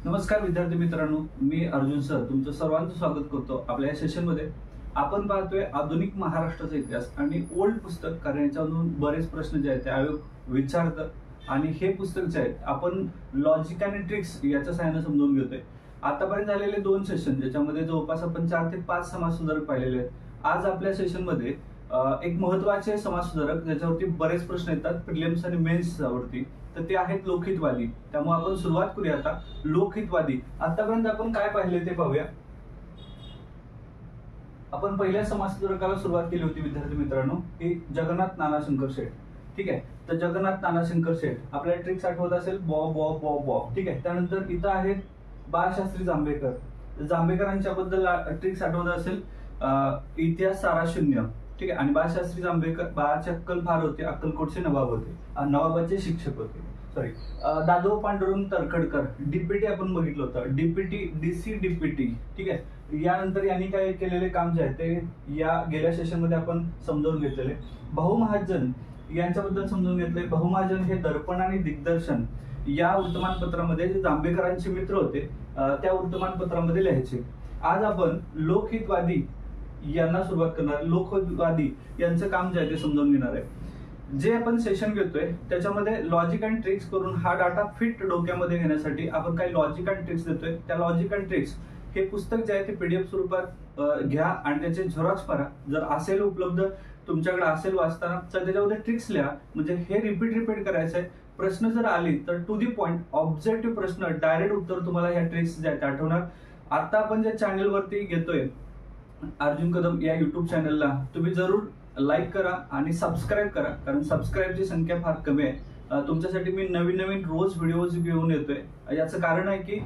नमस्कार विद्यार्थी मित्रांनो, मी अर्जुन सर तुमचं सर्वांचं स्वागत करतो आपल्या या सेशनमध्ये. आपण पाहतोय आधुनिक महाराष्ट्राचा इतिहास आणि ओल्ड पुस्तक, कारण याच्यामधून बरेच प्रश्न जे आहेत ते आयोग विचारतं आणि हे पुस्तक जे आहेत आपण लॉजिक आणि ट्रिक्स याच्या सहाय्याने समजून घेतोय. आतापर्यंत झालेले 2 सेशन ज्याच्यामध्ये जवळपास आपण 4 ते 5 समाज सुधारक पाहिलेले आहेत. आज आपल्या सेशनमध्ये एक महत्त्वाचे समाज सुधारक ज्याच्यावरती बरेच प्रश्न येतात प्रिलिम्स आणि मेन्स वरती, तर ते आहेत लोकहितवादी. त्यामुळे आपण सुरुवात करूया आता. लोकहितवादी आतापर्यंत आपण काय पाहिले ते पाहूया. आपण पहिल्या समाज सुधारकाला सुरुवात केली होती विद्यार्थी मित्रांनो, की जगन्नाथ नानाशंकर शेठ. ठीक आहे, तर जगन्नाथ नानाशंकर शेठ आपल्याला ट्रिक्स आठवत असेल, बॉ बॉ बॉ बॉ. ठीक आहे, त्यानंतर इथं आहेत बाळशास्त्री जांभेकर. जांभेकरांच्या बद्दल ट्रिक्स आठवत असेल, इतिहास सारा शून्य. ठीक आहे, आणि बाळशास्त्री जांभेकर बाळाची अक्कल फार होते, अक्कलकोटचे नवाब होते, नवाबाचे शिक्षक होते. सॉरी, दादो पांडुरंग तरखडकर डीपीटी आपण बघितलं होतं, डीपीटी डीसी डीपीटी. ठीक आहे, यानंतर यांनी काय केलेले काम जे आहे ते या गेल्या सेशन मध्ये आपण समजावून घेतलेले. भाऊ महाजन यांच्याबद्दल समजून घेतले. भाऊ महाजन हे दर्पण आणि दिग्दर्शन या वर्तमानपत्रामध्ये जे जांभेकरांचे मित्र होते त्या वर्तमानपत्रामध्ये लिहायचे. आज आपण लोकहितवादी यांना सुरुवात करणार. लोकहितवादी यांचं काम जे आहे ते समजावून घेणार आहे. जे आपण सेशन घेतोय त्याच्यामध्ये लॉजिक अँड ट्रिक्स करून हा डाटा फिट डोक्यामध्ये घेण्यासाठी आपण काही लॉजिक अँड ट्रिक्स देतोय. त्या लॉजिक अँड ट्रिक्स हे पुस्तक जे आहे ते पीडीएफ स्वरूपात घ्या आणि त्याचे झेरॉक्स करा. जर असेल उपलब्ध तुमच्याकडे असेल वाचताना तर त्याच्यामध्ये ट्रिक्स लिहा, म्हणजे हे रिपीट करायचं आहे. प्रश्न जर आली तर टू दी पॉइंट ऑब्जेक्टिव्ह प्रश्न, डायरेक्ट उत्तर तुम्हाला ह्या ट्रिक्स जे आहेत आठवणार. आता आपण ज्या चॅनलवरती घेतोय अर्जुन कदम या युट्यूब चॅनलला तुम्ही जरूर लाईक करा आणि सबस्क्राईब करा, कारण सबस्क्राईबची संख्या फार कमी आहे. तुमच्यासाठी मी नवीन रोज व्हिडिओज घेऊन येतोय. याचं कारण आहे की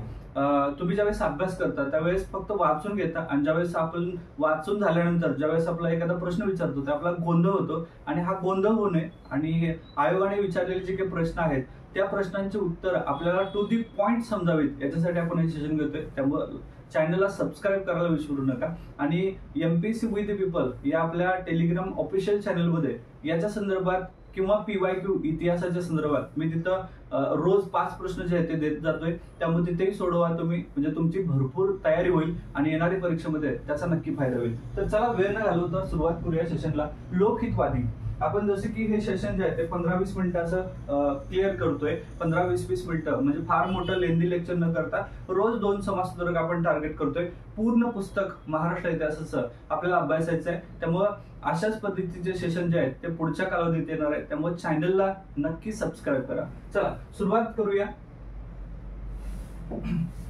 तुम्ही ज्यावेळेस अभ्यास करता त्यावेळेस फक्त वाचून घेता आणि ज्यावेळेस आपण वाचून झाल्यानंतर ज्यावेळेस आपला एखादा प्रश्न विचारतो तर आपला गोंधळ होतो, आणि हा गोंधळ होऊ नये आणि आयोगाने विचारलेले जे काही प्रश्न आहेत त्या प्रश्नांची उत्तर आपल्याला टू दी पॉइंट समजावीत याच्यासाठी आपण हे सेशन घेतोय. त्यामुळे चॅनलला सबस्क्राईब करायला विसरू नका. आणि एमपीएससी विथ द पीपल या आपल्या टेलिग्राम ऑफिशियल चॅनलमध्ये याच्या संदर्भात किंवा पीवायक्यू इतिहासाच्या संदर्भात मी तिथं रोज 5 प्रश्न जे आहेत ते देत जातोय. त्यामुळे तिथेही सोडवा तुम्ही, म्हणजे तुमची भरपूर तयारी होईल आणि येणाऱ्या परीक्षेमध्ये त्याचा नक्की फायदा होईल. तर चला वेळ न घालवता सुरुवात करूया सेशनला. लोकहितवादी आपण जसे की हे सेशन जे आहे ते 15-20 मिनिटाचं क्लिअर करतोय. 15-20 मिनिटं म्हणजे फार मोठं लेंदी लेक्चर न करता रोज 2 समाज सुधारक आपण टार्गेट करतोय. पूर्ण पुस्तक महाराष्ट्र इतिहासाचं आपल्याला अभ्यासायचं आहे. त्यामुळे अशाच पद्धतीचे सेशन जे आहेत ते पुढच्या कालावधीत येणार आहे. त्यामुळे चॅनलला नक्की सबस्क्राईब करा. चला सुरुवात करूया.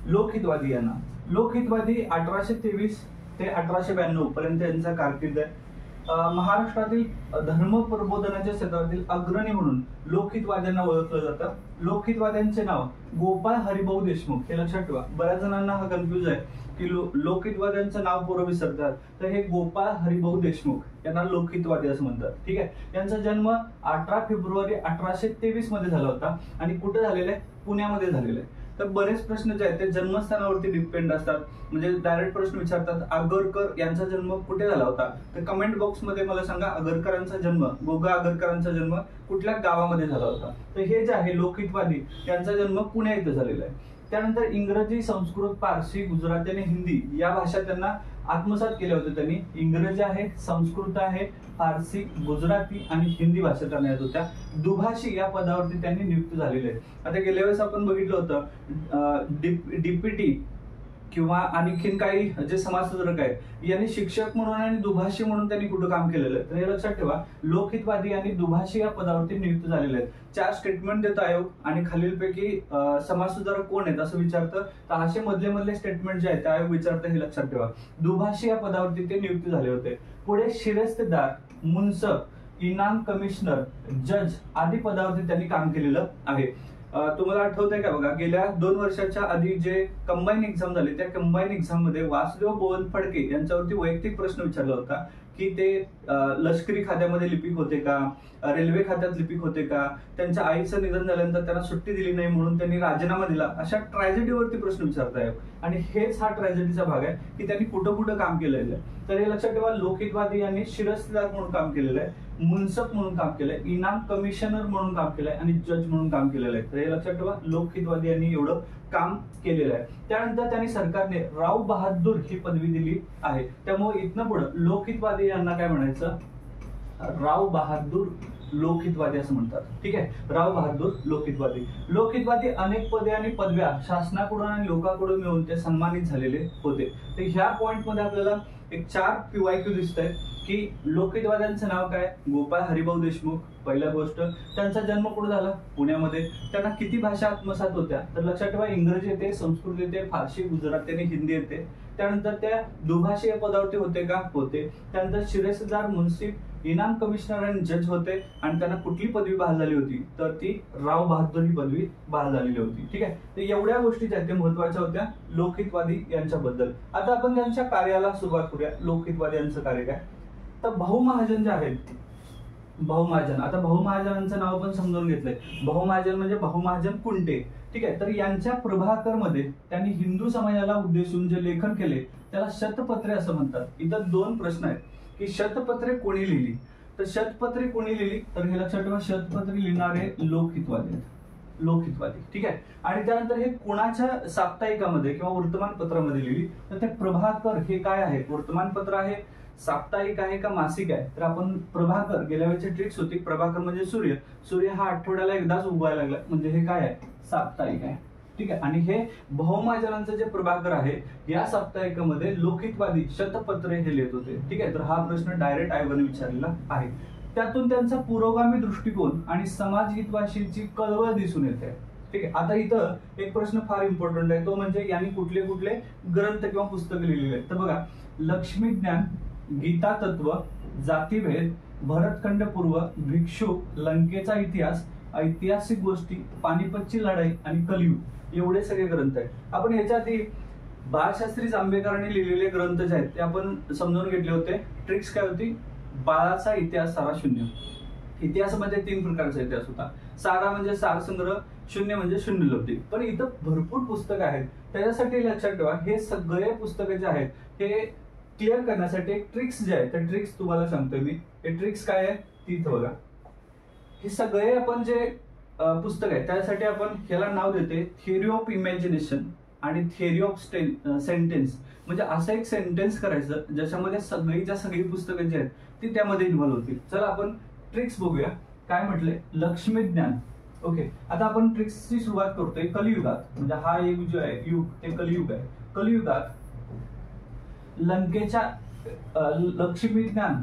लोकहितवादी यांना लोकहितवादी 1823 ते 1892 पर्यंत यांचा कारकीर्द आहे. महाराष्ट्रातील धर्म प्रबोधनाच्या क्षेत्रातील अग्रणी म्हणून लोकहितवाद्यांना ओळखलं जातं. लोकहितवाद्यांचे नाव गोपाळ हरिभाऊ देशमुख, हे लक्षात ठेवा. बऱ्याच जणांना हा कन्फ्युज आहे की लोकहितवाद्यांचं नाव पोरं विसरतात, तर हे गोपाळ हरिभाऊ देशमुख यांना लोकहितवादी असं म्हणतात. ठीक आहे, यांचा जन्म 18 फेब्रुवारी 1823 मध्ये झाला होता आणि कुठे झालेला आहे? पुण्यामध्ये झालेला आहे. तर बरेच प्रश्न जे आहेत ते जन्मस्थानावरती डिपेंड असतात, म्हणजे डायरेक्ट प्रश्न विचारतात. आगरकर यांचा जन्म कुठे झाला होता? तर कमेंट बॉक्स मध्ये मला सांगा आगरकरांचा जन्म, गोगा आगरकरांचा जन्म कुठल्या गावामध्ये झाला होता? तर हे जे आहे लोकहितवादी यांचा जन्म पुणे इथे झालेला आहे. त्यानंतर इंग्रजी, संस्कृत, पारसी, गुजराती आणि हिंदी या भाषा त्यांना आत्मसात केल्या होत्या. त्यांनी इंग्रजी आहे, संस्कृत आहे, फारसी, गुजराती आणि हिंदी भाषा त्यांना येत होत्या. दुभाषी या पदावरती त्यांनी नियुक्त झालेले आहेत. आता गेल्या वेळेस आपण बघितलं होतं डीपीटी किंवा आणखीन काही जे समाज सुधारक आहेत यांनी शिक्षक म्हणून आणि दुभाषी म्हणून त्यांनी कुठं काम केलेलं आहे. तर हे लक्षात ठेवा, लोकहितवादी आणि दुभाषी या पदावरती नियुक्त झालेले आहेत. 4 स्टेटमेंट देतो आयोग आणि खालीलपैकी समाज सुधारक कोण आहेत असं विचारतं. तर असे मधले स्टेटमेंट जे आहेत ते आयोग विचारतं, हे लक्षात ठेवा. दुभाषी या पदावरती ते नियुक्त झाले होते. पुढे शिरस्तेदार, मुन्सफ, इनाम कमिशनर, जज आदी पदावरती त्यांनी काम केलेलं आहे. तुम्हाला आठवतंय का बघा, गेल्या 2 वर्षाच्या आधी जे कंबाईन एक्झाम झाले त्या कंबाईन एक्झाम मध्ये वासुदेव बोवन फडके यांच्यावरती वैयक्तिक प्रश्न विचारला होता की ते लष्करी खात्यामध्ये लिपिक होते का, रेल्वे खात्यात लिपिक होते का, त्यांच्या आईचं निधन झाल्यानंतर त्यांना सुट्टी दिली नाही म्हणून त्यांनी राजीनामा दिला, अशा ट्रॅजेडीवरती प्रश्न विचारताय. आणि हेच हा ट्रॅजेडीचा भाग आहे की त्यांनी कुठं कुठं काम केलेलं आहे. तर हे लक्षात ठेवा, लोकहितवादी यांनी शिरस्तेदार म्हणून काम केलेलं आहे, मुन्सफ म्हणून काम केलंय, इनाम कमिशनर म्हणून काम केलंय आणि जज म्हणून काम केलेलं आहे. तर हे लक्षात ठेवा, लोकहितवादी यांनी एवढं काम केलेलं आहे. त्यानंतर त्यांनी सरकारने राव बहादूर ही पदवी दिली आहे. त्यामुळे इथनं पुढे लोकहितवादी यांना काय म्हणायचं, राव बहादूर लोकहितवादी असं म्हणतात. ठीक आहे, राव बहादूर लोकहितवादी. लोकहितवादी अनेक पदे आणि पदव्या शासनाकडून आणि लोकांकडून मिळून ते सन्मानित झालेले होते. तर ह्या पॉइंट मध्ये आपल्याला एक 4 PYQ दिसत आहे की लोकहितवाद्यांचं नाव काय, गोपाळ हरिभाऊ देशमुख. पहिल्या गोष्ट, त्यांचा जन्म कुठे झाला, पुण्यामध्ये. त्यांना किती भाषा आत्मसात होत्या, तर लक्षात ठेवा, इंग्रजी येते, संस्कृत येते, फारसी, गुजराती आणि हिंदी येते. त्यानंतर त्या दुभाषीय पदावरती होते का, होते. त्यानंतर शिरस्तेदार, मुन्सिफ, इनाम कमिशनर आणि जज होते. आणि त्यांना कुठली पदवी बहाल झाली होती, तर ती राव बहादूर ही पदवी बहाल झालेली होती. ठीक आहे, तर एवढ्या गोष्टी ज्या त्या महत्वाच्या होत्या लोकहितवादी यांच्याबद्दल. आता आपण त्यांच्या कार्याला सुरुवात करूया. लोकहितवादी यांचं कार्य काय, तर भाऊ महाजन जे आहेत, भाऊ महाजन. आता भाऊ महाजनांचं नाव पण समजून घेतलंय. भाऊ महाजन म्हणजे भाऊ महाजन कुंटे. ठीक आहे, तर यांच्या प्रभाकर मध्ये त्यांनी हिंदू समाजाला उद्देशून जे लेखन केले त्याला शतपत्रे असं म्हणतात. इथं 2 प्रश्न आहेत की शतपत्रे कोणी लिहिली, तर शतपत्रे कोणी लिहिली, तर हे लक्षात ठेवा, शतपत्रे लिहिणारे लोकहितवादी, लोकहितवादी. ठीक आहे, आणि त्यानंतर हे कोणाच्या साप्ताहिकामध्ये किंवा वर्तमानपत्रामध्ये लिहिली, तर ते प्रभाकर हे काय आहे, वर्तमानपत्र आहे, साप्ताहिक आहे का मासिक आहे, तर आपण प्रभाकर, गेल्या वेळेची ट्रिक्स होती, प्रभाकर म्हणजे सूर्य, सूर्य हा आठवड्याला एकदाच उगवायला लागला, म्हणजे हे काय आहे, साप्ताहिक आहे. ठीक आहे, आणि हे भाऊ महाजनांचं जे प्रभाकर आहे या साप्ताहिकामध्ये लोकहितवादी शतपत्रे हे लिहित होते. ठीक आहे, तर हा प्रश्न डायरेक्ट आयोगाने विचारलेला आहे. त्यातून त्यांचा पुरोगामी दृष्टिकोन आणि समाज हितवाशीची कळवळ दिसून येते. ठीक आहे, आता इथं एक प्रश्न फार इम्पॉर्टंट आहे, तो म्हणजे यांनी कुठले कुठले ग्रंथ किंवा पुस्तकं लिहिलेले आहेत. तर बघा, लक्ष्मीज्ञान, गीता तत्व, जातीभेद, भरतखंड पूर्व, भिक्षुक, लंकेचा इतिहास, ऐतिहासिक गोष्टी, पानिपतची लढाई आणि कलियुग, एवढे सगळे ग्रंथ आहेत. आपण याच्या आधी बाळशास्त्री जांभेकरांनी लिहिलेले ग्रंथ जे आहेत ते आपण समजून घेतले होते. ट्रिक्स काय होती, बाळाचा इतिहास सारा शून्य. इतिहासामध्ये 3 प्रकारचा इतिहास होता. सारा म्हणजे सारसंग्रह, शून्य म्हणजे शून्यलब्धी. पण इथं भरपूर पुस्तकं आहेत. त्याच्यासाठी लक्षात ठेवा, हे सगळे पुस्तकं जे आहेत हे क्लिअर करण्यासाठी एक ट्रिक्स जे आहे, त्या ट्रिक्स तुम्हाला सांगतोय मी. हे ट्रिक्स काय आहे तिथं बघा. हे सगळे आपण जे पुस्तक आहे त्यासाठी आपण ह्याला नाव देते थिअरी ऑफ इमॅजिनेशन आणि थिअरी ऑफ सेंटेन्स. म्हणजे असं एक सेंटेन्स करायचं ज्याच्यामध्ये सगळी पुस्तकं जी आहेत ती त्यामध्ये इन्व्हॉल्व होतील. चला आपण ट्रिक्स बघूया. काय म्हटले, लक्ष्मीज्ञान. ओके, आता आपण ट्रिक्सची सुरुवात करतोय कलियुगात. म्हणजे हा एक जो आहे युग ते कलियुग आहे. कलियुगात लंकेच्या लक्ष्मीज्ञान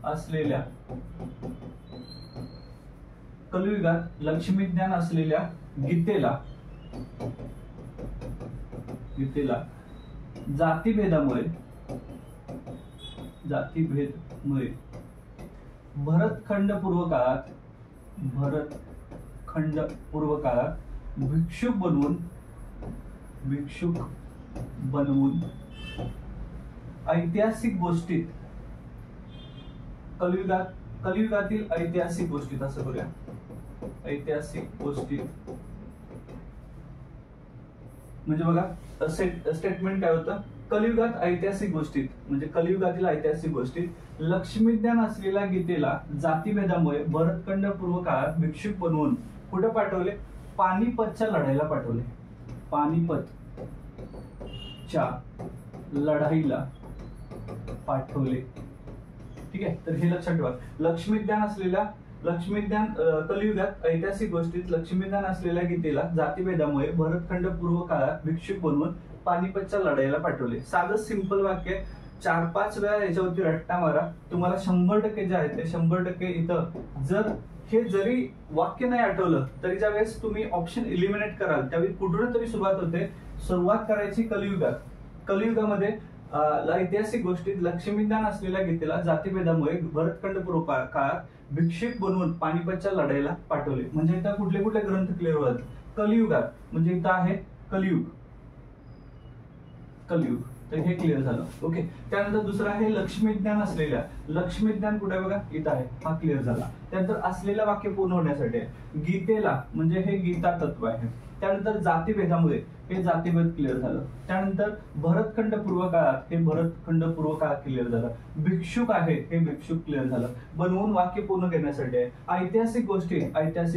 असलेल्या, कलियुगात लक्ष्मीज्ञान असलेल्या गीतेला जातीभेदामुळे भरतखंड पूर्व काळात भिक्षुक बनवून ऐतिहासिक गोष्टीत, कलियुगातील ऐतिहासिक गोष्टीत, असं करूया, ऐतिहासिक गोष्टीत. म्हणजे बघा स्टेटमेंट काय होतं, कलियुगात ऐतिहासिक गोष्टीत म्हणजे कलियुगातील ऐतिहासिक गोष्टीत लक्ष्मीज्ञान असलेल्या गीतेला जातीभेदामुळे भरतखंड पूर्व काळात भिक्षुक बनवून कुठे पाठवले, पानिपतच्या लढाईला पाठवले. पानिपतच्या लढाईला पाठवले. ठीक आहे, तर हे लक्षात ठेवा. लक्ष्मीज्ञान कलियुगात ऐतिहासिक गोष्टीत लक्ष्मीज्ञान असलेल्या गीतेला जातीभेदामुळे भरतखंड पूर्व काळात भिक्षुक बनवून पानिपतच्या लढाईला पाठवले. साधं सिंपल वाक्य, 4-5 वेळा याच्यावरती रट्टा मारा. तुम्हाला 100% जे आहे ते 100% इथं, जर हे जरी वाक्य नाही आठवलं तरी ज्या वेळेस तुम्ही ऑप्शन इलिमिनेट कराल त्यावेळी कुठून तरी सुरुवात होते. सुरुवात करायची कलियुगामध्ये ऐतिहासिक गोष्टीत लक्ष्मीज्ञान असलेल्या गीतेला जातीभेदामुळे भरतखंड पूर्व काळात भिक्षुक बनवून पानिपतच्या लढाईला पाठवले. म्हणजे इथं कुठले कुठले ग्रंथ क्लिअर होतात. कलियुगात म्हणजे इथं आहे कलियुग. तर हे क्लिअर झालं. ओके, त्यानंतर दुसरं आहे लक्ष्मीज्ञान असलेल्या. लक्ष्मीज्ञान कुठे बघा, इथं आहे, हा क्लिअर झाला. त्यानंतर असलेलं वाक्य पूर्ण होण्यासाठी गीतेला म्हणजे हे गीता तत्व आहे. त्यानंतर जातीभेदामुळे हे जातीभेद क्लिअर झालं. त्यानंतर भरतखंड पूर्व काळात हे भरतखंड पूर्व काळात क्लिअर झालं. भिक्षुक आहे हे भिक्षुक क्लिअर झालं. बनवून वाक्य पूर्ण करण्यासाठी आहे. ऐतिहासिक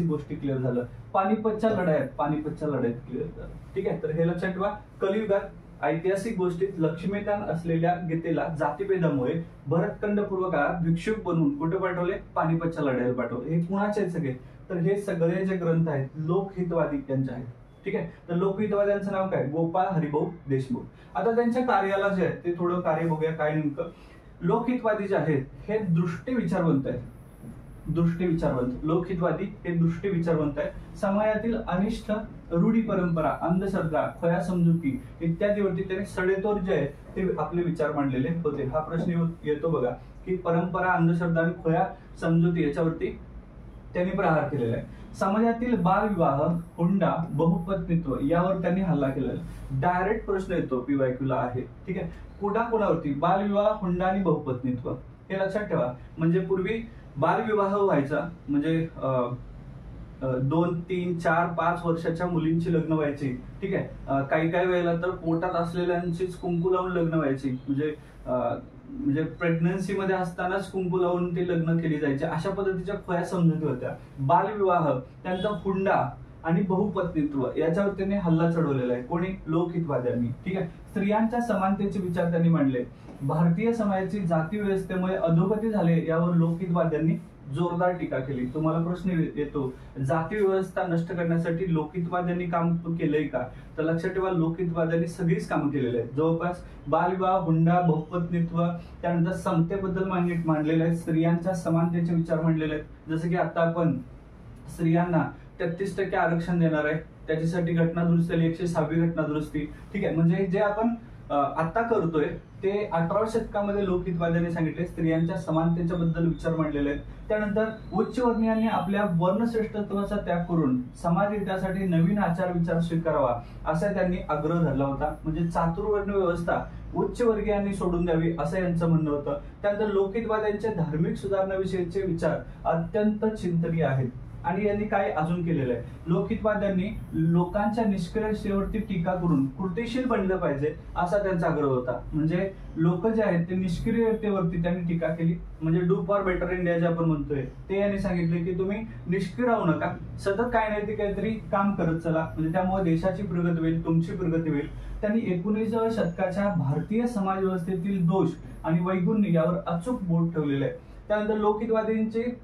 गोष्टी क्लिअर झालं. पानिपतच्या लढाईत क्लिअर झालं. ठीक आहे, तर हे लक्षात ठेवा. कलियुगात ऐतिहासिक गोष्टीत लक्ष्मीकांत असलेल्या गीतेला जातीभेदामुळे भरतखंड पूर्व काळात भिक्षुक बनवून कुठे पाठवले, पानिपतच्या लढाईला पाठवले. हे कुणाचे आहेत सगळे, तर हे सगळे जे ग्रंथ आहेत लोकहितवादी त्यांचे आहेत. ठीक आहे, तर लोकहितवाद्यांचं नाव काय, गोपाळ हरिभाऊ देशमुख. आता त्यांच्या कार्याला जे आहे ते थोडं कार्य बघूया काय नेमकं. लोकहितवादी जे आहेत हे दृष्टी विचारवंत आहेत. लोकहितवादी हे दृष्टी विचारवंत आहेत. समाजातील अनिष्ट रूढी परंपरा, अंधश्रद्धा, खोया समजुती इत्यादीवरती त्यांनी सडेतोड जे आहे ते आपले विचार मांडलेले होते. हा प्रश्न येतो बघा की परंपरा, अंधश्रद्धा आणि खोया समजुती याच्यावरती त्यांनी प्रहार केलेला आहे. समाजातील बालविवाह, हुंडा, बहुपत्नीत्व यावर त्यांनी हल्ला केलेला आहे. डायरेक्ट प्रश्न येतो PYQ ला आहे. ठीक आहे, कोणावरती, बालविवाह, हुंडा आणि बहुपत्नीत्व. हे लक्षात ठेवा. म्हणजे पूर्वी बालविवाह व्हायचा म्हणजे 2, 3, 4, 5 वर्षाच्या मुलींची लग्न व्हायची. ठीक आहे, काही वेळेला तर पोटात असलेल्यांचीच कुंकू लावून लग्न व्हायची. म्हणजे प्रेग्नन्सी मध्ये असतानाच कुंकू लावून ते लग्न केली जायची. अशा पद्धतीच्या खोया समजुती होत्या. बालविवाह, त्यांचा हुंडा आणि बहुपत्नीत्व याच्यावर त्यांनी हल्ला चढवलेला आहे. कोणी, लोकहितवाद्यांनी. ठीक आहे, स्त्रियांच्या समानतेचे विचार त्यांनी मांडले. भारतीय समाजाची जाती व्यवस्थेमुळे अधोगती झाले यावर लोकहितवाद्यांनी जोरदार टीका केली. तुम्हाला प्रश्न येतो, जाती व्यवस्था नष्ट करण्यासाठी लोकहितवाद्यांनी काम केलंय का, तर लक्षात ठेवा लोकहितवाद्यांनी सगळीच कामं केलेली आहेत. जवळपास बालविवाह, हुंडा, बहुपत्नीत्व, त्यानंतर समतेबद्दल मांडलेले आहेत. स्त्रियांच्या समानतेचे विचार मांडलेले आहेत. जसं की आता आपण स्त्रियांना 33% आरक्षण देणार आहे, त्याच्यासाठी घटना दुरुस्ती आली, 106वी घटना दुरुस्ती. ठीक आहे, म्हणजे जे आपण आता करतोय ते 18व्या शतकामध्ये लोकहितवाद्यांनी सांगितले. स्त्रियांच्या समानतेच्या बद्दल विचार मांडलेले आहेत. त्यानंतर उच्चवर्णीयांनी आपल्या वर्णश्रेष्ठत्वाचा त्याग करून समाज हितासाठी नवीन आचार विचार स्वीकारावा असा त्यांनी आग्रह धरला होता. म्हणजे चातुर्वर्ण व्यवस्था उच्चवर्गीयांनी सोडून द्यावी असं यांचं म्हणणं होतं. त्यानंतर लोकहितवाद्यांचे धार्मिक सुधारणेविषयीचे विचार अत्यंत चिंतनीय आहेत. आणि यांनी काय अजून केलेलं आहे, लोकहितवाद्यांनी लोकांच्या निष्क्रियतेवरती टीका करून कृतिशील बनलं पाहिजे असा त्यांचा आग्रह होता. म्हणजे लोक जे आहेत ते निष्क्रियतेवरती त्यांनी टीका केली. म्हणजे डू फॉर बेटर इंडिया जे आपण म्हणतोय ते यांनी सांगितले की तुम्ही निष्क्रिय राहू नका, सतत काय नाही ते काहीतरी काम करत चला, म्हणजे त्यामुळे देशाची प्रगती होईल, तुमची प्रगती होईल. त्यांनी 19व्या शतकाच्या भारतीय समाज व्यवस्थेतील दोष आणि वैगुण्य यावर अचूक बोट ठेवलेले आहे. त्यानंतर लोकहितवादींचे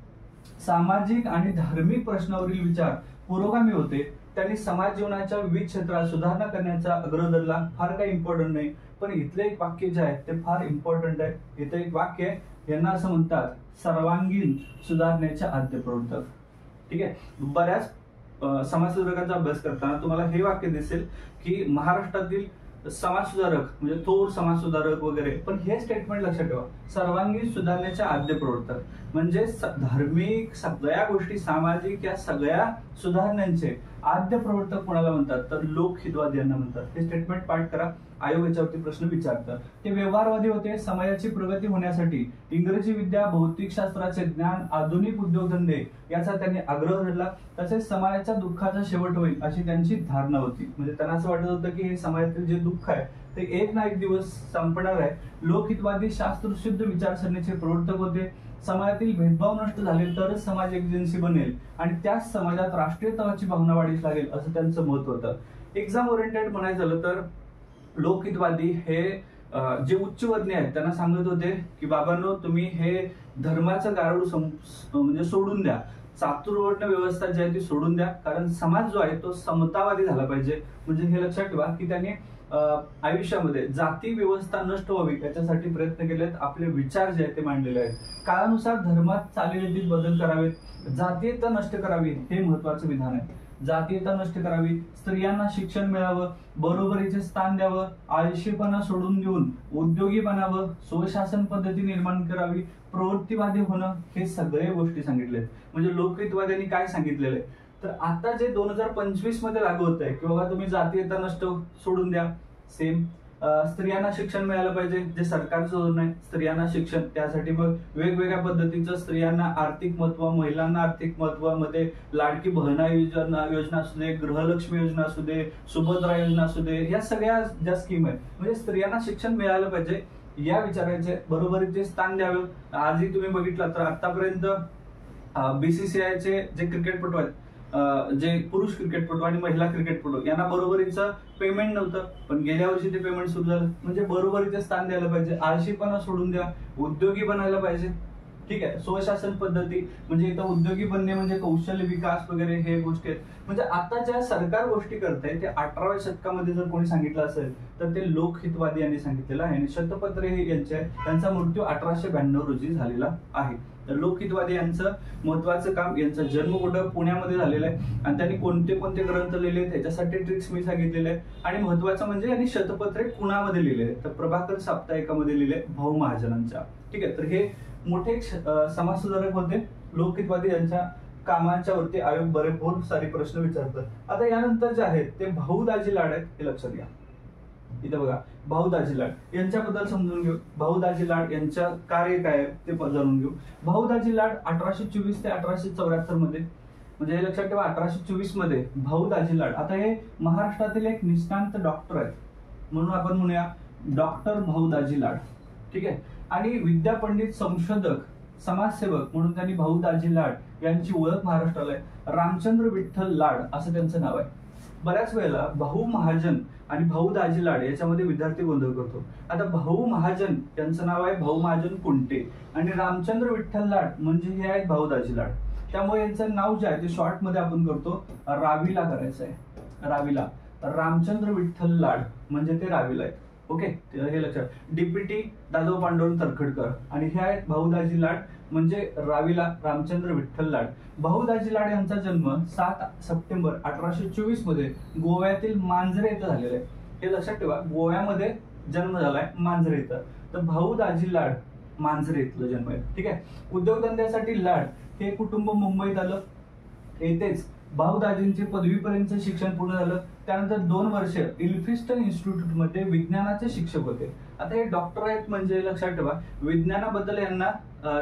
सामाजिक आणि धार्मिक प्रश्नावरील विचार पुरोगामी होते. त्यांनी समाज जीवनाच्या विविध क्षेत्रात सुधारणा करण्याचा आग्रह धरला. फार काही इम्पॉर्टंट नाही, पण इथले एक वाक्य जे आहे ते फार इम्पॉर्टंट आहे. इथे एक वाक्य आहे, यांना असं म्हणतात सर्वांगीण सुधारण्याचे आद्य प्रवर्तक. ठीक आहे, बऱ्याच समाजसुधारकांचा अभ्यास करताना तुम्हाला हे वाक्य दिसेल की महाराष्ट्रातील समाज सुधारक म्हणजे थोर समाज सुधारक वगैरे, पण हे स्टेटमेंट लक्षात ठेवा, सर्वांगीण सुधारण्याच्या आद्य प्रवर्तक. म्हणजे धार्मिक सगळ्या गोष्टी, सामाजिक या सगळ्या सुधारणांचे आद्य प्रवर्तक कोणाला म्हणतात, तर लोकहितवादी यांना म्हणतात. हे स्टेटमेंट पाठ करा, आयोग याच्यावरती प्रश्न विचारतात. ते व्यवहारवादी होते. समाजाची प्रगती होण्यासाठी इंग्रजी विद्या, भौतिकशास्त्राचे ज्ञान, आधुनिक उद्योगधंदे याचा त्यांनी आग्रह धरला. तसेच समाजाच्या दुःखाचा शेवट होईल अशी त्यांची धारणा होती. म्हणजे त्यांना असं वाटत होतं की हे समाजातील जे दुःख आहे ते एक ना एक दिवस संपणार आहे. लोकहितवादी शास्त्रशुद्ध विचारसरणीचे प्रवर्तक होते. समाजातील भेदभाव नष्ट झाले तरच समाज एकजिन्सी बनेल आणि त्याच समाजात राष्ट्रीयत्वाची भावना वाढीस लागेल असं त्यांचं मत होतं. एक्झाम ओरिएंटेड म्हणायचं झालं तर लोकहितवादी हे जे उच्चवर्णीय आहेत त्यांना सांगत होते की बाबांनो तुम्ही हे धर्माचं गारुड म्हणजे सोडून द्या, चातुर्वर्ण व्यवस्था जी आहे ती सोडून द्या, कारण समाज जो आहे तो समतावादी झाला पाहिजे. म्हणजे हे लक्षात ठेवा की त्यांनी आयुष्यामध्ये जाती व्यवस्था नष्ट व्हावी याच्यासाठी प्रयत्न केलेत. आपले विचार जे आहेत ते मांडलेले आहेत. काळानुसार धर्मात चालीरीतीत बदल करावेत, जातीयता नष्ट करावी हे महत्वाचं विधान आहे. जातीयता नष्ट करावी, स्त्रियांना शिक्षण मिळावं, बरोबरीचे स्थान द्यावं, आळशीपणा सोडून देऊन उद्योगी बनावं, स्वशासन पद्धती निर्माण करावी, प्रवृत्तीवादी होणं, हे सगळे गोष्टी सांगितलेत. म्हणजे लोकहितवाद्यांनी काय सांगितलेलं आहे, तर आता जे 2025 मध्ये लागू होत आहे की बाबा तुम्ही जातीयता नष्ट सोडून द्या, सेम स्त्रियांना शिक्षण मिळालं पाहिजे, जे सरकारचं धोरण आहे स्त्रियांना शिक्षण, त्यासाठी मग वेगवेगळ्या पद्धतीचं स्त्रियांना आर्थिक महत्व, महिलांना आर्थिक महत्वामध्ये लाडकी बहिणा योजना असू दे, गृहलक्ष्मी योजना असू दे, सुभद्रा योजना असू दे, या सगळ्या ज्या स्कीम आहेत म्हणजे स्त्रियांना शिक्षण मिळालं पाहिजे या विचारांचे बरोबरीचे स्थान द्यावे. आजही तुम्ही बघितलं तर आतापर्यंत बीसीसीआयचे जे क्रिकेटपटू आहेत, जे पुरुष क्रिकेटपटू आणि महिला क्रिकेटपटू यांना बरोबरीचं पेमेंट नव्हतं, पण गेल्या वर्षी ते पेमेंट सुरू झालं. म्हणजे बरोबरीचे स्थान द्यायला पाहिजे, आळशीपणा सोडून द्या, उद्योगी बनायला पाहिजे. ठीक आहे, स्वशासन पद्धती म्हणजे इथं उद्योगी बनणे म्हणजे कौशल्य विकास वगैरे हे गोष्टी आहेत. म्हणजे आता ज्या सरकार गोष्टी करते ते 18व्या शतकामध्ये जर कोणी सांगितलं असेल तर ते लोकहितवादी यांनी सांगितलेलं आहे. आणि शतपत्रे हे यांचे आहे, त्यांचा मृत्यू 1892 रोजी झालेला आहे. तर लोकहितवादी यांचं महत्वाचं काम, यांचा जन्म कुठं पुण्यामध्ये झालेला आहे आणि त्यांनी कोणते कोणते ग्रंथ लिहिले त्याच्यासाठी ट्रिक्स मी सांगितलेले आहे. आणि महत्वाचं म्हणजे यांनी शतपत्रे कुणामध्ये लिहिलेले, तर प्रभाकर साप्ताहिकामध्ये लिहिले, भाऊ महाजनांच्या. ठीक आहे, तर हे मोठे समाजसुधारक होते लोकहितवादी. यांच्या कामाच्या वरती आयोग भरपूर सारे प्रश्न विचारतात. आता यानंतर जे आहेत ते भाऊ दाजी लाड आहेत, हे लक्षात घ्या. इथे बघा भाऊ दाजी लाड यांच्याबद्दल समजून घेऊ. भाऊ दाजी लाड यांचं कार्य काय आहे ते जाणून घेऊ. भाऊ दाजी लाड 1824 ते 1874 मध्ये, म्हणजे हे लक्षात ठेवा 1824 मध्ये भाऊ दाजी लाड. आता हे महाराष्ट्रातील एक निष्णात डॉक्टर आहेत, म्हणून आपण म्हणूया डॉक्टर भाऊ दाजी लाड. ठीक आहे, आणि विद्यापंडित, संशोधक, समाजसेवक म्हणून त्यांनी भाऊ दाजी लाड यांची ओळख महाराष्ट्राला आहे. रामचंद्र विठ्ठल लाड असं त्यांचं नाव आहे. बऱ्याच वेळेला भाऊ महाजन आणि भाऊ दाजी लाड याच्यामध्ये विद्यार्थी गोंधळ करतो. आता भाऊ महाजन यांचं नाव आहे भाऊ महाजन कुंटे आणि रामचंद्र विठ्ठल लाड म्हणजे हे आहेत भाऊ दाजी लाड. त्यामुळे यांचं नाव जे आहे ते शॉर्ट मध्ये आपण करतो रावीला करायचं आहे, रावीला. रामचंद्र विठ्ठल लाड म्हणजे ते रावीला आहेत. ओके, हे लक्षात. डिप्युटी दादो पांडुरंग तरखडकर आणि हे आहेत भाऊ दाजी लाड म्हणजे रावीला रामचंद्र विठ्ठल लाड. भाऊ दाजी लाड यांचा जन्म 7 सप्टेंबर 1824 मध्ये गोव्यातील मांजरे इथं झालेला आहे. हे लक्षात ठेवा, गोव्यामध्ये जन्म झालाय मांजरे इथं. तर भाऊ दाजी लाड मांजरे इथलं जन्म आहे. ठीक आहे, उद्योगधंद्यासाठी लाड हे कुटुंब मुंबईत आलं. येथेच भाऊ दाजींचे पदवीपर्यंत शिक्षण पूर्ण झालं. त्यानंतर 2 वर्ष इल्फिस्टन इन्स्टिट्यूट मध्ये विज्ञानाचे शिक्षक होते. आता हे डॉक्टर आहेत म्हणजे लक्षात ठेवा विज्ञानाबद्दल यांना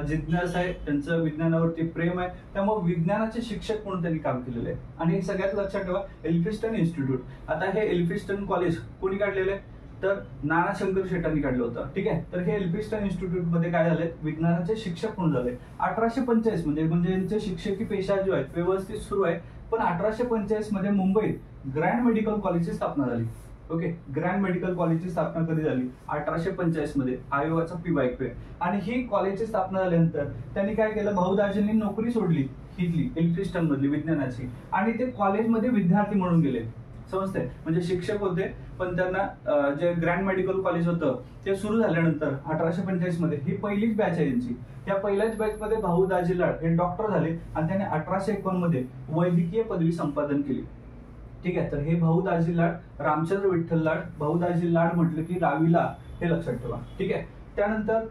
जिज्ञासा आहे, त्यांचं विज्ञानावरती प्रेम आहे, त्यामुळे विज्ञानाचे शिक्षक म्हणून त्यांनी काम केलेलं आहे. आणि सगळ्यात लक्षात ठेवा एल्फिस्टन इन्स्टिट्यूट. आता हे एल्फिस्टन कॉलेज कोणी काढलेलं आहे तर नाना शंकर शेटांनी काढलं होतं. ठीक आहे, तर हे एल्फिस्टन इन्स्टिट्यूट मध्ये काय झाले विज्ञानाचे शिक्षक म्हणून झाले. 1845 म्हणजे यांचे शिक्षकी पेशा जो आहे व्यवस्थित सुरू आहे. पण 1845 मध्ये मुंबईत ग्रँड मेडिकल कॉलेजची स्थापना झाली. ओके, ग्रँड मेडिकल कॉलेजची स्थापना कधी झाली 1845 मध्ये, आयोगाचा पी बायक. आणि ही कॉलेजची स्थापना झाल्यानंतर त्यांनी काय केलं, भाऊ दाजींनी नोकरी सोडली हिथली एल्फिस्टन मधली विज्ञानाची आणि ते कॉलेजमध्ये विद्यार्थी म्हणून गेले. समजते, म्हणजे शिक्षक होते पण त्यांना जे ग्रँड मेडिकल कॉलेज होतं ते सुरू झाल्यानंतर 1845 मध्ये ही पहिलीच बॅच आहे यांची. या पहिल्याच बॅच मध्ये भाऊ दाजी लाड हे डॉक्टर झाले आणि त्याने 1851 मध्ये वैद्यकीय पदवी संपादन केली. ठीक आहे, तर हे भाऊ दाजी लाड, रामचंद्र विठ्ठल लाड. भाऊ दाजी लाड म्हटलं की रावीला, हे लक्षात ठेवा. ठीक आहे, त्यानंतर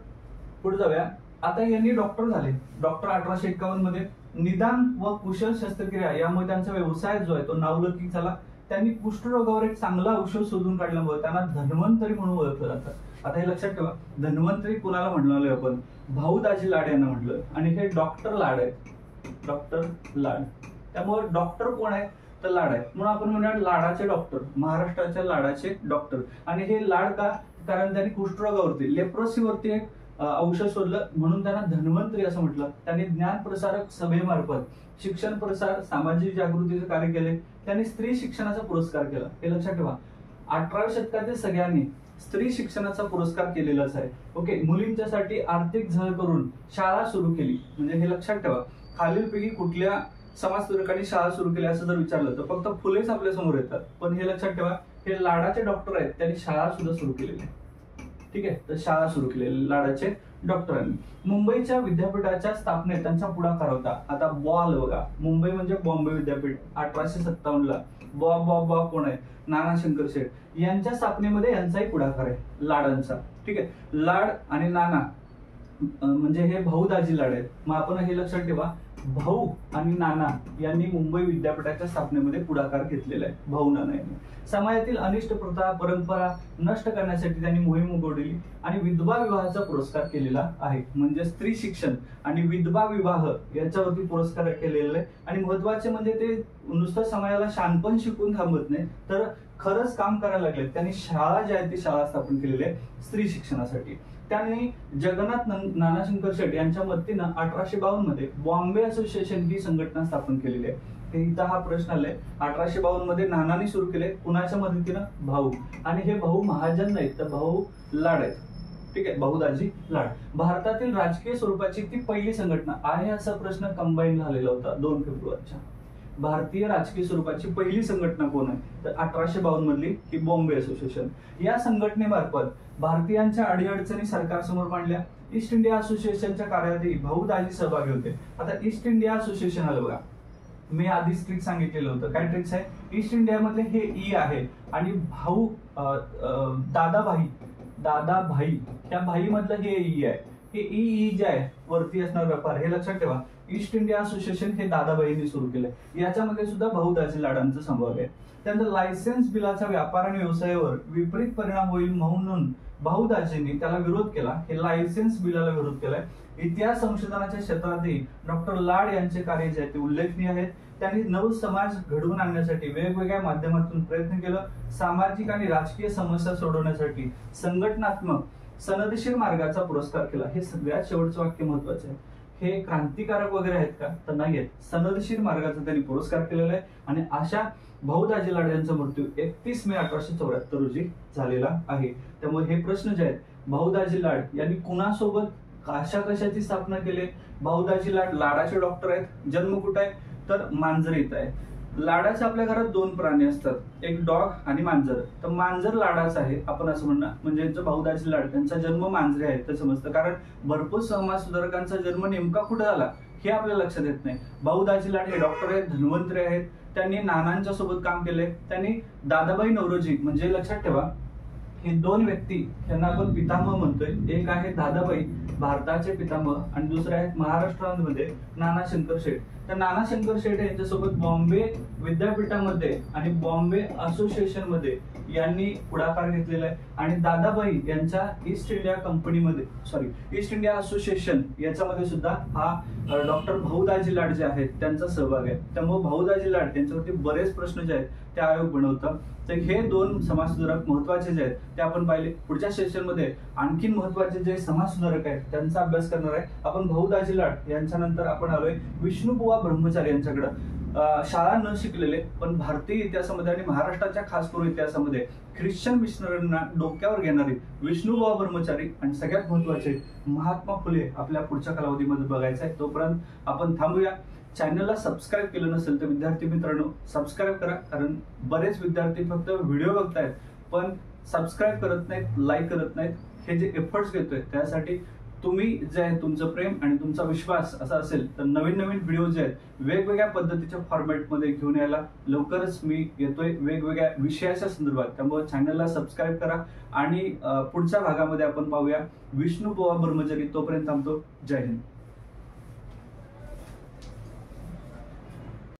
पुढे जाऊया. आता यांनी डॉक्टर झाले. डॉक्टर 1851 मध्ये निदान व कुशल शस्त्रक्रिया यामुळे त्यांचा व्यवसाय जो आहे तो नावलौकिक झाला. त्यांनी कुष्ठरोगावर एक चांगला औषध शोधून काढल्यामुळे त्यांना धन्वंतरी म्हणून ओळखलं जातं. आता हे लक्षात ठेवा, धन्वंतरी कुणाला म्हणलं आपण, भाऊ दाजी लाड यांना म्हटलं. आणि हे डॉक्टर लाड आहेत, डॉक्टर लाड. त्यामुळे डॉक्टर कोण आहे तर लाड आहे, म्हणून आपण म्हणूया लाडाचे डॉक्टर, महाराष्ट्राच्या लाडाचे डॉक्टर. आणि हे लाड का, कारण त्यांनी कुष्ठरोगावरती लेप्रोसीवरती एक औषध शोधलं म्हणून त्यांना धन्वंतरी असं म्हटलं. त्यांनी ज्ञान प्रसारक सभेमार्फत शिक्षण प्रसार, सामाजिक जागृतीचे कार्य केले. त्यांनी स्त्री शिक्षणाचा पुरस्कार केला. हे लक्षात ठेवा, 18व्या शतकातील सगळ्यांनी स्त्री शिक्षणाचा पुरस्कार केलेलाच आहे. ओके, मुलींच्यासाठी आर्थिक झळ करून शाळा सुरू केली. म्हणजे हे लक्षात ठेवा, खालीलपैकी कुठल्या समाजसुधारकांनी शाळा सुरू केली असं जर विचारलं तर फक्त फुलेच आपल्या समोर येतात. पण हे लक्षात ठेवा, हे लाडाचे डॉक्टर आहेत, त्यांनी शाळा सुद्धा सुरू केलेली आहे. ठीक आहे, तर शाळा सुरू केलेली लाडाचे डॉक्टरांनी. मुंबईच्या विद्यापीठाच्या स्थापनेत त्यांचा पुढाकार होता. आता बॉल बघा, मुंबई म्हणजे बॉम्बे विद्यापीठ 1857 ला. बॉ कोण आहे, नाना शंकर शेठ यांच्या स्थापनेमध्ये यांचाही पुढाकार आहे लाडांचा. ठीक आहे, लाड आणि नाना म्हणजे हे भाऊ दाजी लाड आहेत. मग आपण हे लक्षात ठेवा, भाऊ आणि नाना यांनी मुंबई विद्यापीठाच्या स्थापनेमध्ये पुढाकार घेतलेला आहे. भाऊ नाना यांनी समाजातील अनिष्ट प्रथा परंपरा नष्ट करण्यासाठी त्यांनी मोहीम उघडली आणि विधवा विवाहाचा पुरस्कार केलेला आहे. म्हणजे स्त्री शिक्षण आणि विधवा विवाह याच्यावरती पुरस्कार केलेला आहे. आणि महत्वाचे म्हणजे ते नुसतं समाजाला शानपण शिकून थांबत नाही, तर खरंच काम करायला लागले. त्यांनी शाळा जी आहे ती शाळा स्थापन केलेली आहे स्त्री शिक्षणासाठी. त्यांनी जगन्नाथ नानाशंकर शेठ यांच्या मदतीनं 1852 मध्ये बॉम्बे असोसिएशन ही संघटना स्थापन केलेली आहे. हे इथं हा प्रश्न आलाय. 1852 मध्ये नानांनी सुरू केले. कुणाच्या मदतीनं? भाऊ. आणि हे भाऊ महाजन नाहीत, तर भाऊ लाड आहेत. ठीक आहे, भाऊ दाजी लाड. भारतातील राजकीय स्वरूपाची ती पहिली संघटना आहे असा प्रश्न कंबाईन झालेला होता 2 फेब्रुवारीच्या. भारतीय राजकीय स्वरूपाची पहिली संघटना कोण आहे? तर 1852 मधली ही बॉम्बे असोसिएशन. या संघटनेमार्फत भारतीयांच्या अडीअडचणी सरकारसमोर मांडल्या. ईस्ट इंडिया असोसिएशनच्या कार्यातही भाऊ दाजी सहभागी होते. आता ईस्ट इंडिया असोसिएशन आलं बघा. मी आधीच ट्रिक सांगितलेलं होतं. काय ट्रिक्स आहे? ईस्ट इंडिया मधले हे ई आहे आणि भाऊ दादाभाई त्या भाई मधलं हे ई आहे. हे ई जे आहे वरती असणार व्यापार, हे लक्षात ठेवा. ईस्ट इंडिया असोसिएशन हे दादाबाईंनी सुरू केलंय. याच्यामध्ये सुद्धा भाऊ दाजी लाडांचा सहभाग आहे. त्यानंतर लायसन्स बिलाचा व्यापार आणि व्यवसायावर विपरीत परिणाम होईल म्हणून भाऊ दाजींनी त्याला विरोध केला. हे लायसन्स बिलाला विरोध केलाय. इतिहास संशोधनाच्या क्षेत्रातही डॉक्टर लाड यांचे कार्य जे आहे ते उल्लेखनीय आहेत. त्यांनी नव समाज घडवून आणण्यासाठी वेगवेगळ्या माध्यमातून प्रयत्न केला. सामाजिक आणि राजकीय समस्या सोडवण्यासाठी संघटनात्मक सनदशीर मार्गाचा पुरस्कार केला. हे सगळ्यात शेवटचं वाक्य महत्वाचं आहे. हे क्रांतिकारक वगैरे आहेत का? तर नाही आहेत. सनदशीर मार्गाचा त्यांनी पुरस्कार केलेला आहे. आणि अशा भाऊ दाजी लाड यांचा मृत्यू 31 मे 1874 रोजी झालेला आहे. त्यामुळे हे प्रश्न जे आहेत, भाऊ दाजी लाड यांनी कुणासोबत कशाची स्थापना केली? भाऊ दाजी लाड लाडाचे डॉक्टर आहेत. जन्म कुठे आहे? तर मांजर इथं आहे. लाडाचे आपल्या घरात 2 प्राणी असतात, एक डॉग आणि मांजर. तर मांजर लाडाचा आहे आपण असं म्हणणार. म्हणजे भाऊ दाजी लाड त्यांचा जन्म मांजरे आहे तर समजतं. कारण भरपूर समाज सुधारकांचा जन्म नेमका कुठे झाला हे आपल्या लक्षात येत नाही. भाऊ दाजी लाड हे डॉक्टर आहेत, धन्वंतरी आहेत. त्यांनी नानांच्या सोबत काम केलंय. त्यांनी दादाबाई नौरोजी, म्हणजे लक्षात ठेवा हे 2 व्यक्ती यांना आपण पितामह म्हणतोय. एक आहे दादाबाई भारताचे पितामह आणि दुसरे आहेत महाराष्ट्रामध्ये नानाशंकर शेठ. तर नानाशंकर शेठ यांच्यासोबत बॉम्बे विद्यापीठामध्ये आणि बॉम्बे असोसिएशन मध्ये यांनी पुढाकार घेतलेला आहे. आणि दादाबाई यांच्या east India east India association याच्यामध्ये सुद्धा हा डॉक्टर भाऊ दाजी लाड जे आहेत त्यांचा सहभाग आहे. त्यामुळे भाऊ दाजी लाड त्यांच्यावरती बरेच प्रश्न जे आहेत ते आयोग बनवतात. तर हे 2 समाजसुधारक महत्वाचे जे आहेत ते आपण पाहिले. पुढच्या सेशन मध्ये आणखीन महत्वाचे जे समाजसुधारक आहेत त्यांचा अभ्यास करणार आहे आपण. भाऊ दाजी लाड यांच्या नंतर आपण आलोय विष्णुबुवा ब्रह्मचारी यांच्याकडे. शाळा न शिकलेले पण भारतीय इतिहासामध्ये आणि महाराष्ट्राच्या खास करून इतिहासामध्ये ख्रिश्चन मिशनरींना डोक्यावर घेणारे विष्णुबुवा ब्रह्मचारी आणि सगळ्यात महत्वाचे महात्मा फुले आपल्या पुढच्या कालावधीमध्ये बघायचं आहे. तोपर्यंत आपण थांबूया. चॅनलला सबस्क्राईब केलं नसेल तर विद्यार्थी मित्रांनो सबस्क्राईब करा. कारण बरेच विद्यार्थी फक्त व्हिडिओ बघतायत पण सबस्क्राईब करत नाहीत, लाईक करत नाहीत. हे जे एफर्ट्स घेतोय त्यासाठी तुम्ही जे आहे तुमचं प्रेम आणि तुमचा विश्वास असा असेल तर नवीन व्हिडिओ जे आहेत वेगवेगळ्या पद्धतीच्या फॉर्मॅटमध्ये घेऊन यायला लवकरच मी येतोय वेगवेगळ्या विषयाच्या संदर्भात. त्यामुळे चॅनलला सबस्क्राईब करा आणि पुढच्या भागामध्ये आपण पाहूया विष्णुबुवा ब्रह्मचारी. तोपर्यंत थांबतो. जय हिंद.